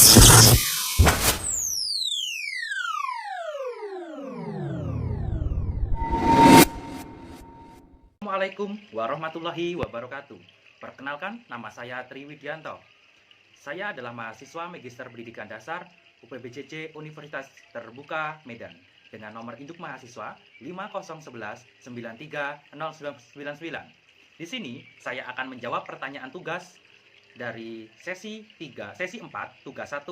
Assalamualaikum warahmatullahi wabarakatuh. Perkenalkan, nama saya Tri Widianto. Saya adalah mahasiswa Magister Pendidikan Dasar UPBJJ Universitas Terbuka Medan dengan nomor induk mahasiswa 501193099. Di sini saya akan menjawab pertanyaan tugas dari sesi 4, tugas 1,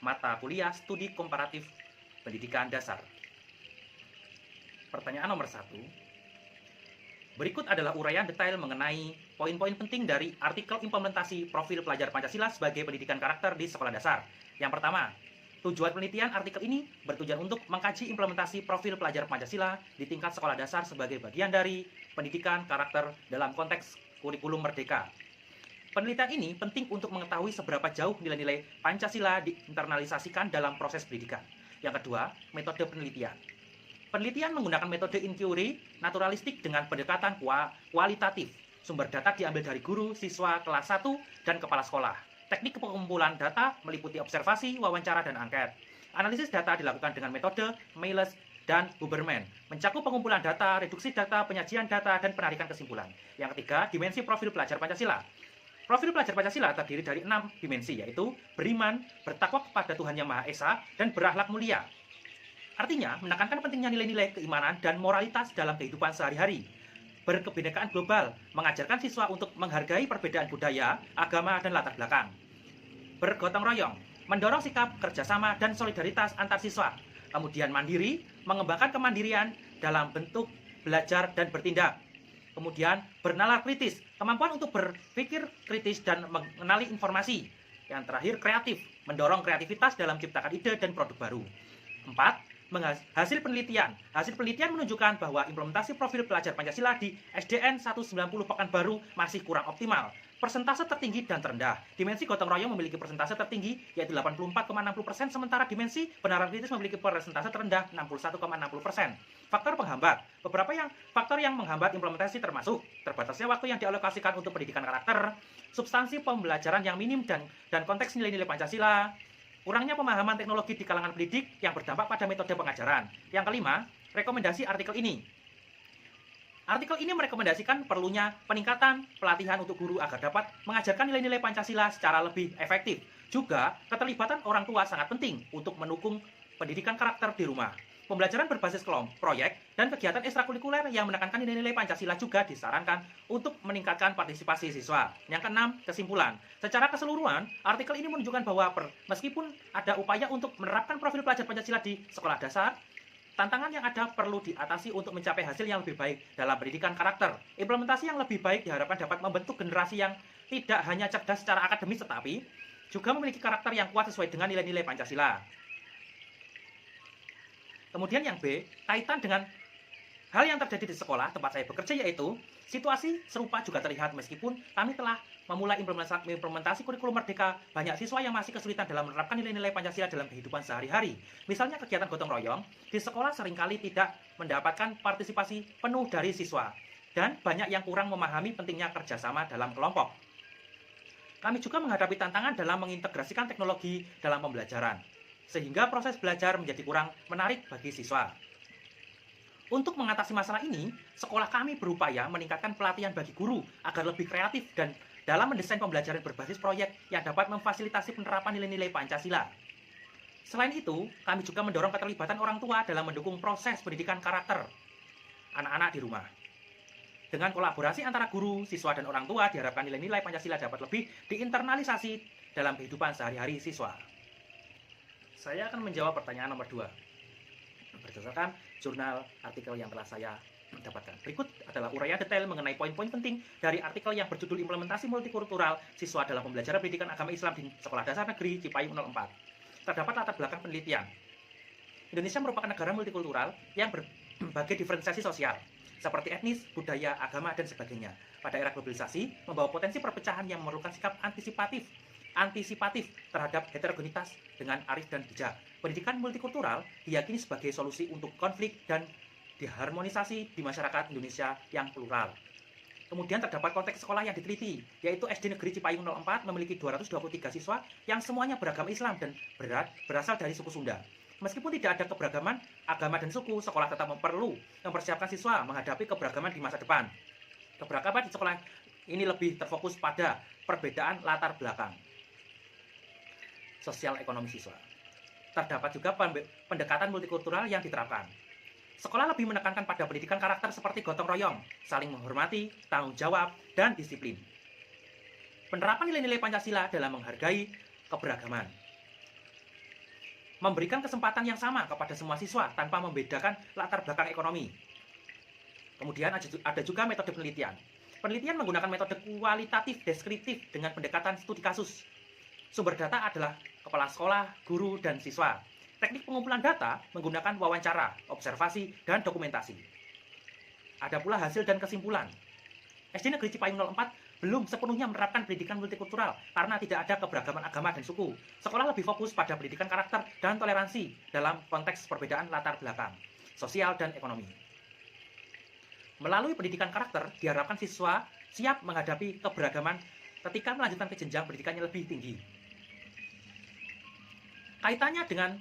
mata kuliah Studi Komparatif Pendidikan Dasar. Pertanyaan nomor 1. Berikut adalah uraian detail mengenai poin-poin penting dari artikel implementasi profil pelajar Pancasila sebagai pendidikan karakter di sekolah dasar. Yang pertama, tujuan penelitian artikel ini bertujuan untuk mengkaji implementasi profil pelajar Pancasila di tingkat sekolah dasar sebagai bagian dari pendidikan karakter dalam konteks kurikulum merdeka. Penelitian ini penting untuk mengetahui seberapa jauh nilai-nilai Pancasila diinternalisasikan dalam proses pendidikan. Yang kedua, metode penelitian. Penelitian menggunakan metode inquiry naturalistik dengan pendekatan kualitatif. Sumber data diambil dari guru, siswa, kelas 1, dan kepala sekolah. Teknik pengumpulan data meliputi observasi, wawancara, dan angket. Analisis data dilakukan dengan metode Miles dan Huberman. Mencakup pengumpulan data, reduksi data, penyajian data, dan penarikan kesimpulan. Yang ketiga, dimensi profil pelajar Pancasila. Profil pelajar Pancasila terdiri dari 6 dimensi, yaitu beriman, bertakwa kepada Tuhan Yang Maha Esa, dan berakhlak mulia. Artinya, menekankan pentingnya nilai-nilai keimanan dan moralitas dalam kehidupan sehari-hari. Berkebinekaan global, mengajarkan siswa untuk menghargai perbedaan budaya, agama, dan latar belakang. Bergotong royong, mendorong sikap kerjasama dan solidaritas antar siswa. Kemudian mandiri, mengembangkan kemandirian dalam bentuk belajar dan bertindak. Kemudian bernalar kritis, kemampuan untuk berpikir kritis dan mengenali informasi. Yang terakhir, kreatif, mendorong kreativitas dalam menciptakan ide dan produk baru. 4. Hasil penelitian. Hasil penelitian menunjukkan bahwa implementasi profil pelajar Pancasila di SDN 190 Pekanbaru masih kurang optimal. Persentase tertinggi dan terendah. Dimensi gotong royong memiliki persentase tertinggi yaitu 84,60%, sementara dimensi benaran kritis memiliki persentase terendah 61,60%. Faktor penghambat. Beberapa faktor yang menghambat implementasi termasuk terbatasnya waktu yang dialokasikan untuk pendidikan karakter, substansi pembelajaran yang minim dan konteks nilai-nilai Pancasila, kurangnya pemahaman teknologi di kalangan pendidik yang berdampak pada metode pengajaran. Yang kelima, rekomendasi artikel ini. Artikel ini merekomendasikan perlunya peningkatan pelatihan untuk guru agar dapat mengajarkan nilai-nilai Pancasila secara lebih efektif. Juga, keterlibatan orang tua sangat penting untuk mendukung pendidikan karakter di rumah. Pembelajaran berbasis kelompok, proyek, dan kegiatan ekstrakurikuler yang menekankan nilai-nilai Pancasila juga disarankan untuk meningkatkan partisipasi siswa. Yang keenam, kesimpulan. Secara keseluruhan, artikel ini menunjukkan bahwa meskipun ada upaya untuk menerapkan profil pelajar Pancasila di sekolah dasar, tantangan yang ada perlu diatasi untuk mencapai hasil yang lebih baik dalam pendidikan karakter. Implementasi yang lebih baik diharapkan dapat membentuk generasi yang tidak hanya cerdas secara akademis tetapi juga memiliki karakter yang kuat sesuai dengan nilai-nilai Pancasila. Kemudian yang B, kaitan dengan hal yang terjadi di sekolah tempat saya bekerja, yaitu situasi serupa juga terlihat meskipun kami telah memulai implementasi kurikulum merdeka, banyak siswa yang masih kesulitan dalam menerapkan nilai-nilai Pancasila dalam kehidupan sehari-hari. Misalnya kegiatan gotong royong, di sekolah seringkali tidak mendapatkan partisipasi penuh dari siswa, dan banyak yang kurang memahami pentingnya kerjasama dalam kelompok. Kami juga menghadapi tantangan dalam mengintegrasikan teknologi dalam pembelajaran, sehingga proses belajar menjadi kurang menarik bagi siswa. Untuk mengatasi masalah ini, sekolah kami berupaya meningkatkan pelatihan bagi guru agar lebih kreatif dan dalam mendesain pembelajaran berbasis proyek yang dapat memfasilitasi penerapan nilai-nilai Pancasila. Selain itu, kami juga mendorong keterlibatan orang tua dalam mendukung proses pendidikan karakter anak-anak di rumah. Dengan kolaborasi antara guru, siswa, dan orang tua, diharapkan nilai-nilai Pancasila dapat lebih diinternalisasi dalam kehidupan sehari-hari siswa. Saya akan menjawab pertanyaan nomor 2 berdasarkan jurnal artikel yang telah saya dapatkan. Berikut adalah uraian detail mengenai poin-poin penting dari artikel yang berjudul Implementasi Multikultural Siswa dalam Pembelajaran Pendidikan Agama Islam di Sekolah Dasar Negeri Cipayung 04. Terdapat latar belakang penelitian. Indonesia merupakan negara multikultural yang berbagai diferensiasi sosial, seperti etnis, budaya, agama, dan sebagainya. Pada era globalisasi, membawa potensi perpecahan yang memerlukan sikap antisipatif terhadap heterogenitas dengan arif dan bijak. Pendidikan multikultural diyakini sebagai solusi untuk konflik dan diharmonisasi di masyarakat Indonesia yang plural. Kemudian terdapat konteks sekolah yang diteliti, yaitu SD Negeri Cipayung 04 memiliki 223 siswa yang semuanya beragama Islam dan berasal dari suku Sunda. Meskipun tidak ada keberagaman agama dan suku, sekolah tetap perlu mempersiapkan siswa menghadapi keberagaman di masa depan. Keberagaman di sekolah ini lebih terfokus pada perbedaan latar belakang sosial ekonomi siswa. Terdapat juga pendekatan multikultural yang diterapkan. Sekolah lebih menekankan pada pendidikan karakter seperti gotong royong, saling menghormati, tanggung jawab, dan disiplin. Penerapan nilai-nilai Pancasila dalam menghargai keberagaman. Memberikan kesempatan yang sama kepada semua siswa tanpa membedakan latar belakang ekonomi. Kemudian ada juga metode penelitian. Penelitian menggunakan metode kualitatif deskriptif dengan pendekatan studi kasus. Sumber data adalah kepala sekolah, guru, dan siswa. Teknik pengumpulan data menggunakan wawancara, observasi, dan dokumentasi. Ada pula hasil dan kesimpulan. SD Negeri Cipayung 04 belum sepenuhnya menerapkan pendidikan multikultural karena tidak ada keberagaman agama dan suku. Sekolah lebih fokus pada pendidikan karakter dan toleransi dalam konteks perbedaan latar belakang, sosial, dan ekonomi. Melalui pendidikan karakter, diharapkan siswa siap menghadapi keberagaman ketika melanjutkan ke jenjang pendidikan yang lebih tinggi. Kaitannya dengan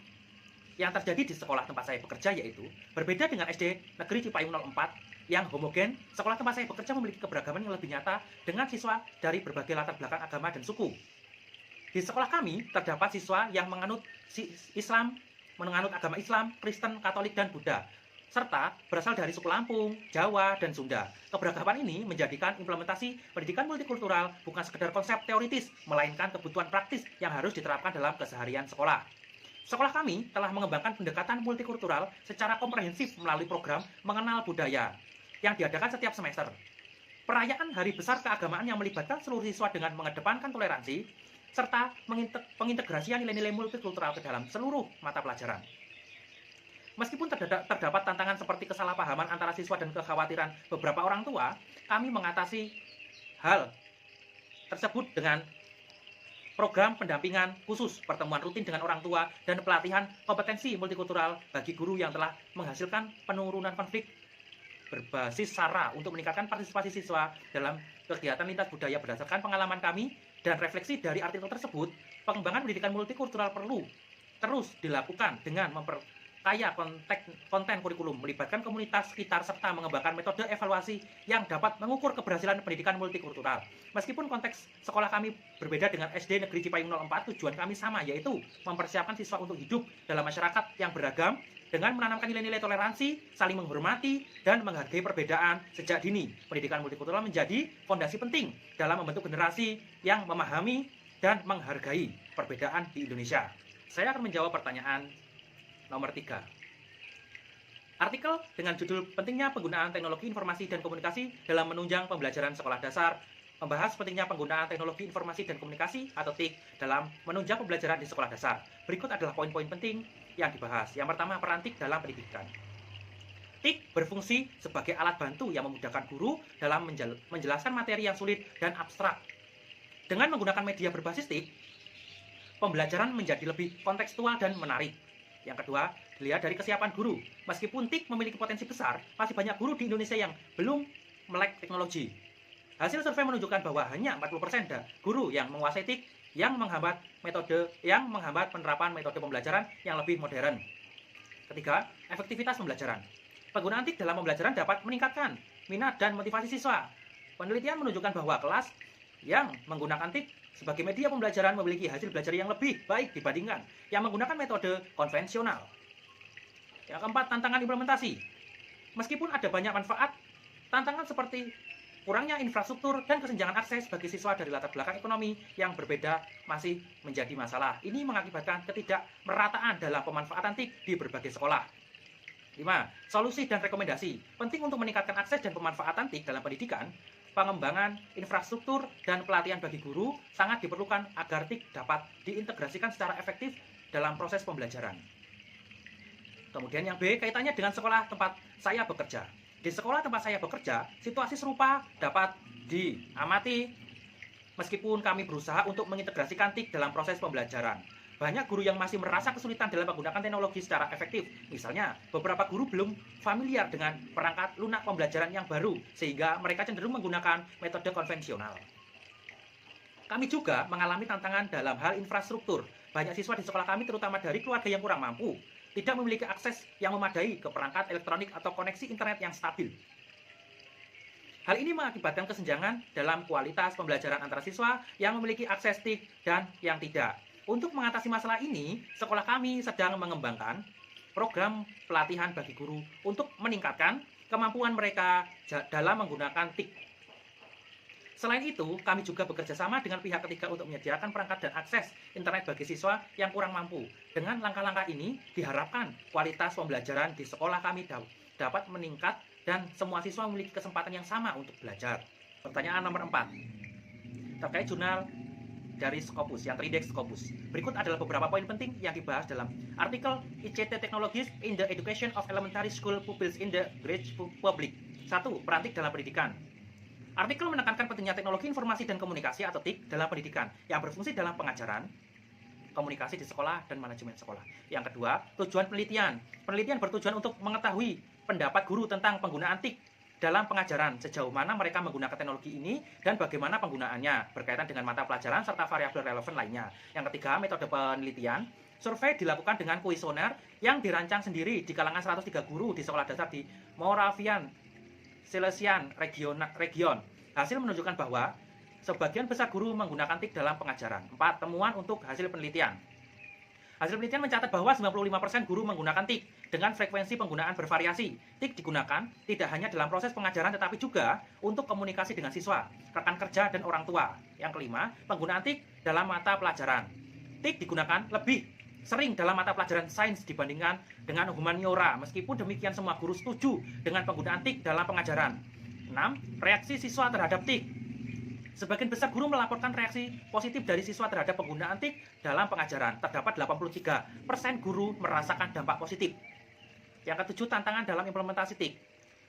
yang terjadi di sekolah tempat saya bekerja, yaitu berbeda dengan SD Negeri Cipayung 04 yang homogen, sekolah tempat saya bekerja memiliki keberagaman yang lebih nyata dengan siswa dari berbagai latar belakang agama dan suku. Di sekolah kami terdapat siswa yang menganut agama Islam, Kristen, Katolik, dan Buddha, serta berasal dari suku Lampung, Jawa, dan Sunda. Keberagaman ini menjadikan implementasi pendidikan multikultural bukan sekedar konsep teoritis, melainkan kebutuhan praktis yang harus diterapkan dalam keseharian sekolah. Sekolah kami telah mengembangkan pendekatan multikultural secara komprehensif melalui program Mengenal Budaya yang diadakan setiap semester. Perayaan Hari Besar Keagamaan yang melibatkan seluruh siswa dengan mengedepankan toleransi, serta pengintegrasian nilai-nilai multikultural ke dalam seluruh mata pelajaran. Meskipun terdapat tantangan seperti kesalahpahaman antara siswa dan kekhawatiran beberapa orang tua, kami mengatasi hal tersebut dengan program pendampingan khusus, pertemuan rutin dengan orang tua, dan pelatihan kompetensi multikultural bagi guru yang telah menghasilkan penurunan konflik berbasis SARA untuk meningkatkan partisipasi siswa dalam kegiatan lintas budaya. Berdasarkan pengalaman kami dan refleksi dari artikel tersebut, pengembangan pendidikan multikultural perlu terus dilakukan dengan memperkaya konten kurikulum, melibatkan komunitas sekitar, serta mengembangkan metode evaluasi yang dapat mengukur keberhasilan pendidikan multikultural. Meskipun konteks sekolah kami berbeda dengan SD Negeri Cipayung 04, tujuan kami sama, yaitu mempersiapkan siswa untuk hidup dalam masyarakat yang beragam dengan menanamkan nilai-nilai toleransi, saling menghormati, dan menghargai perbedaan sejak dini. Pendidikan multikultural menjadi fondasi penting dalam membentuk generasi yang memahami dan menghargai perbedaan di Indonesia. Saya akan menjawab pertanyaan nomor 3. Artikel dengan judul Pentingnya Penggunaan Teknologi Informasi dan Komunikasi dalam Menunjang Pembelajaran Sekolah Dasar membahas pentingnya penggunaan teknologi informasi dan komunikasi atau TIK dalam menunjang pembelajaran di sekolah dasar. Berikut adalah poin-poin penting yang dibahas. Yang pertama, peran TIK dalam pendidikan. TIK berfungsi sebagai alat bantu yang memudahkan guru dalam menjelaskan materi yang sulit dan abstrak. Dengan menggunakan media berbasis TIK, pembelajaran menjadi lebih kontekstual dan menarik. Yang kedua, dilihat dari kesiapan guru. Meskipun TIK memiliki potensi besar, masih banyak guru di Indonesia yang belum melek teknologi. Hasil survei menunjukkan bahwa hanya 40% guru yang menguasai TIK yang menghambat penerapan metode pembelajaran yang lebih modern. Ketiga, efektivitas pembelajaran. Penggunaan TIK dalam pembelajaran dapat meningkatkan minat dan motivasi siswa. Penelitian menunjukkan bahwa kelas yang menggunakan TIK sebagai media pembelajaran memiliki hasil belajar yang lebih baik dibandingkan yang menggunakan metode konvensional. Yang keempat, tantangan implementasi. Meskipun ada banyak manfaat, tantangan seperti kurangnya infrastruktur dan kesenjangan akses bagi siswa dari latar belakang ekonomi yang berbeda masih menjadi masalah. Ini mengakibatkan ketidakmerataan dalam pemanfaatan TIK di berbagai sekolah. 5. Solusi dan rekomendasi. Penting untuk meningkatkan akses dan pemanfaatan TIK dalam pendidikan, pengembangan infrastruktur dan pelatihan bagi guru sangat diperlukan agar TIK dapat diintegrasikan secara efektif dalam proses pembelajaran. Kemudian yang B, kaitannya dengan sekolah tempat saya bekerja. Di sekolah tempat saya bekerja, situasi serupa dapat diamati meskipun kami berusaha untuk mengintegrasikan TIK dalam proses pembelajaran. banyak guru yang masih merasa kesulitan dalam menggunakan teknologi secara efektif. Misalnya, beberapa guru belum familiar dengan perangkat lunak pembelajaran yang baru, sehingga mereka cenderung menggunakan metode konvensional. Kami juga mengalami tantangan dalam hal infrastruktur. Banyak siswa di sekolah kami, terutama dari keluarga yang kurang mampu, tidak memiliki akses yang memadai ke perangkat elektronik atau koneksi internet yang stabil. Hal ini mengakibatkan kesenjangan dalam kualitas pembelajaran antara siswa yang memiliki akses TIK dan yang tidak. Untuk mengatasi masalah ini, sekolah kami sedang mengembangkan program pelatihan bagi guru untuk meningkatkan kemampuan mereka dalam menggunakan TIK. Selain itu, kami juga bekerja sama dengan pihak ketiga untuk menyediakan perangkat dan akses internet bagi siswa yang kurang mampu. Dengan langkah-langkah ini, diharapkan kualitas pembelajaran di sekolah kami dapat meningkat dan semua siswa memiliki kesempatan yang sama untuk belajar. Pertanyaan nomor 4. Terkait jurnal dari Scopus, yang terindeks Scopus. Berikut adalah beberapa poin penting yang dibahas dalam artikel ICT Technologies in the Education of Elementary School Pupils in the Great Public. 1. Peran TIK dalam pendidikan. Artikel menekankan pentingnya teknologi informasi dan komunikasi atau TIK dalam pendidikan yang berfungsi dalam pengajaran, komunikasi di sekolah, dan manajemen sekolah. Yang kedua, tujuan penelitian. Penelitian bertujuan untuk mengetahui pendapat guru tentang penggunaan TIK dalam pengajaran, sejauh mana mereka menggunakan teknologi ini dan bagaimana penggunaannya berkaitan dengan mata pelajaran serta variabel relevan lainnya. Yang ketiga, metode penelitian. Survei dilakukan dengan kuesioner yang dirancang sendiri di kalangan 103 guru di sekolah dasar di Moravian Silesian region. Hasil menunjukkan bahwa sebagian besar guru menggunakan TIK dalam pengajaran. 4. Temuan untuk hasil penelitian. Hasil penelitian mencatat bahwa 95% guru menggunakan TIK dengan frekuensi penggunaan bervariasi. TIK digunakan tidak hanya dalam proses pengajaran tetapi juga untuk komunikasi dengan siswa, rekan kerja, dan orang tua. Yang kelima, penggunaan TIK dalam mata pelajaran. TIK digunakan lebih sering dalam mata pelajaran sains dibandingkan dengan humaniora. Meskipun demikian, semua guru setuju dengan penggunaan TIK dalam pengajaran. 6. Reaksi siswa terhadap TIK. Sebagian besar guru melaporkan reaksi positif dari siswa terhadap penggunaan TIK dalam pengajaran. Terdapat 83% guru merasakan dampak positif. Yang ketujuh, tantangan dalam implementasi TIK.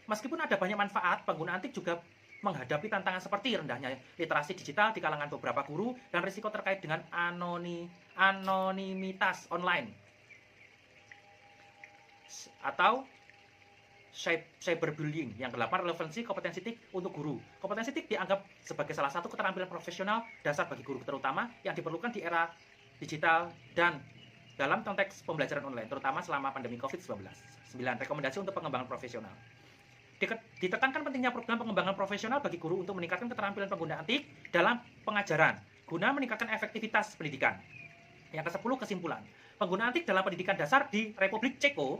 Meskipun ada banyak manfaat, penggunaan TIK juga menghadapi tantangan seperti rendahnya literasi digital di kalangan beberapa guru dan risiko terkait dengan anonimitas online atau cyberbullying. Yang kedelapan, relevansi kompetensi TIK untuk guru. Kompetensi TIK dianggap sebagai salah satu keterampilan profesional dasar bagi guru, terutama yang diperlukan di era digital dan dalam konteks pembelajaran online, terutama selama pandemi COVID-19. 9. Rekomendasi untuk pengembangan profesional. Ditekankan pentingnya program pengembangan profesional bagi guru untuk meningkatkan keterampilan penggunaan TIK dalam pengajaran guna meningkatkan efektivitas pendidikan. Yang ke-10, kesimpulan. Penggunaan TIK dalam pendidikan dasar di Republik Ceko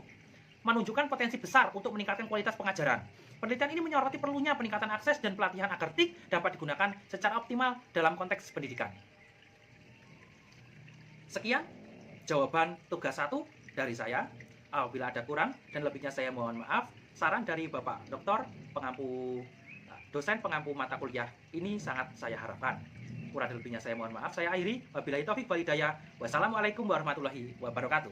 menunjukkan potensi besar untuk meningkatkan kualitas pengajaran. Penelitian ini menyoroti perlunya peningkatan akses dan pelatihan agar TIK dapat digunakan secara optimal dalam konteks pendidikan. Sekian jawaban tugas 1 dari saya. Apabila ada kurang dan lebihnya saya mohon maaf. Saran dari Bapak Doktor dosen pengampu mata kuliah ini sangat saya harapkan. Kurang dan lebihnya saya mohon maaf. Saya akhiri. Wabillahi taufik wal hidayah. Wassalamualaikum warahmatullahi wabarakatuh.